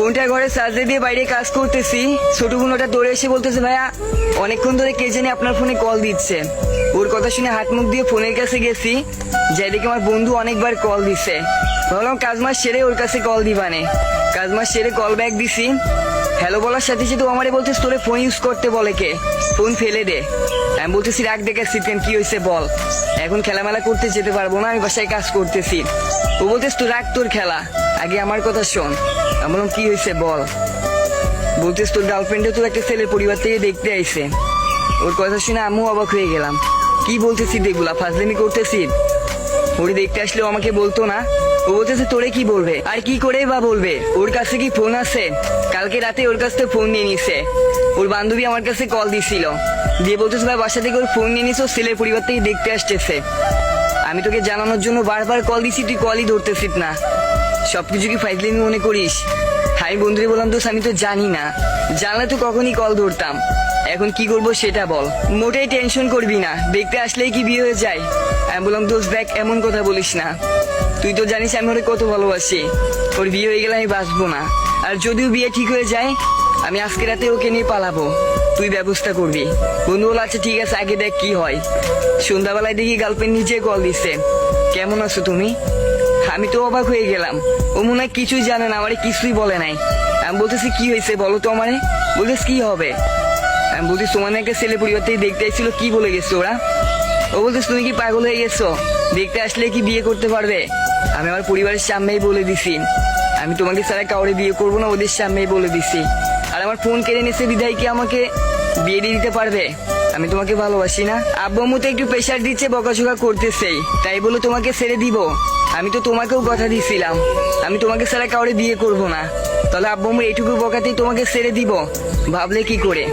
ফোনটা ঘরে চার্জে দিয়ে বাইরে কাজ করতেছি, ছোট বোন ওটা দৌড়ে এসে বলতেছে ভাইয়া অনেকক্ষণ ধরে কে জানি আপনার ফোনে কল দিচ্ছে। ওর কথা শুনে হাত মুখ দিয়ে ফোনের কাছে গেছি, যাই দেখে আমার বন্ধু অনেকবার কল দিচ্ছে। ভাবলাম কাজ মাস সেরে ওর কাছে কল দিবানে, কাজ মাস সেরে কল ব্যাক দিছি। হ্যালো বলার সাথে সাথে ও আমারে বলতেছে তোরে ফোন ইউজ করতে বলে কে, ফোন ফেলে দে। আমি বলতেছি রাখ দেখে সিটেন কি হয়েছে বল, এখন খেলামেলা করতে যেতে পারবো না, আমি বাসায় কাজ করতেছি। ও বলতেছে তুই রাখ তোর খেলা, আগে আমার কথা শোন। আমি বললাম কি হয়েছে বল। বলতেছ তোর গার্লফ্রেন্ডে তো একটা ছেলের পরিবার থেকে দেখতে আইছে। ওর কথা শুনে আমিও অবাক হয়ে গেলাম। কি বলতেছি এগুলা, ফাজলামি করতেছি? ওরে দেখতে আসলেও আমাকে বলতো না। ও বলতেছে তোরে কি বলবে, আর কি করে বা বলবে, ওর কাছে কি ফোন আছে? কালকে রাতে ওর কাছ থেকে ফোন নিয়ে নিছে। ওর বান্ধবী আমার কাছে কল দিছিল, দিয়ে বলতেছে ভাই বাসা থেকে ওর ফোন নিয়ে নিছে, ওর ছেলের পরিবার থেকে দেখতে আসতেছে। আমি তোকে জানানোর জন্য বারবার কল দিছি, তুই কলই ধরতেছিস না। সবকিছু কি ফাইজলামি মনে করিস? আমি বন্ধুরে বললাম দোষ আমি তো জানি না, জানলে তো কখনই কল ধরতাম। এখন কি করবো সেটা বল। মোটেই টেনশন করবি না, দেখতে আসলেই কি বিয়ে হয়ে যায়? আমি বললাম দোষ দেখ এমন কথা বলিস না, তুই তো জানিস আমি ওরে কত ভালোবাসি। ওর বিয়ে হয়ে গেলে আমি বাঁচবো না, আর যদিও বিয়ে ঠিক হয়ে যায় আমি আজকে রাতে ওকে নিয়ে পালাবো, তুই ব্যবস্থা করবি। বন্ধু বল আচ্ছা ঠিক আছে আগে দেখ কি হয়। সন্ধ্যাবেলায় দেখি গার্লফ্রেন্ড নিজে কল দিচ্ছে, কেমন আছো তুমি? আমি তো অবাক হয়ে গেলাম, ও মনে হয় কিছুই জানে না, আমারে কিছুই বলে নাই। আমি বলতেছি কি হয়েছে বলো তো আমারে। বলতেছি কি হবে? আমি বলছি তোমার একটা ছেলে পরিবার থেকে দেখতে আসছিল, কি বলে গেছো ওরা? ও বলতেছে তুমি কি পাগল হয়ে গেছো, দেখতে আসলে কি বিয়ে করতে পারবে? আমি আমার পরিবারের সামনেই বলে দিছি আমি তোমাকে ছাড়া কাউরে বিয়ে করবো না, ওদের সামনেই বলে দিছি। আর আমার ফোন কেড়ে নিছে বিধায় কি আমাকে বিয়ে দিয়ে দিতে পারবে? আমি তোমাকে ভালোবাসি না। আব্বু আম্মু তো একটু প্রেশার দিচ্ছে, বকাঝকা করতেছেই, তাই বলে তোমাকে ছেড়ে দিব? আমি তো তোমাকেও কথা দিছিলাম আমি তোমাকে ছাড়া কাউরে বিয়ে করব না, তাহলে আব্বু আম্মু এইটুকু বকাতেই তোমাকে ছেড়ে দিব? ভাবলে কি করে?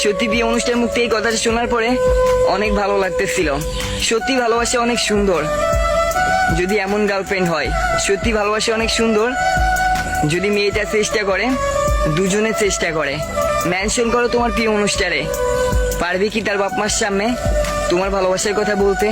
সত্যি বিয়ে অনুষ্ঠানের মুখ থেকে এই কথাটা শোনার পরে অনেক ভালো লাগতেছিল। সত্যি ভালোবাসা অনেক সুন্দর, যদি এমন গার্লফ্রেন্ড হয়। সত্যি ভালোবাসা অনেক সুন্দর, যদি মেয়েটা চেষ্টা করে, দুজনে চেষ্টা করে। মেনশন করো তোমার প্রিয় অনুষ্ঠানে, পারবে কি তার বাপ মার সামনে তোমার ভালোবাসার কথা বলতে?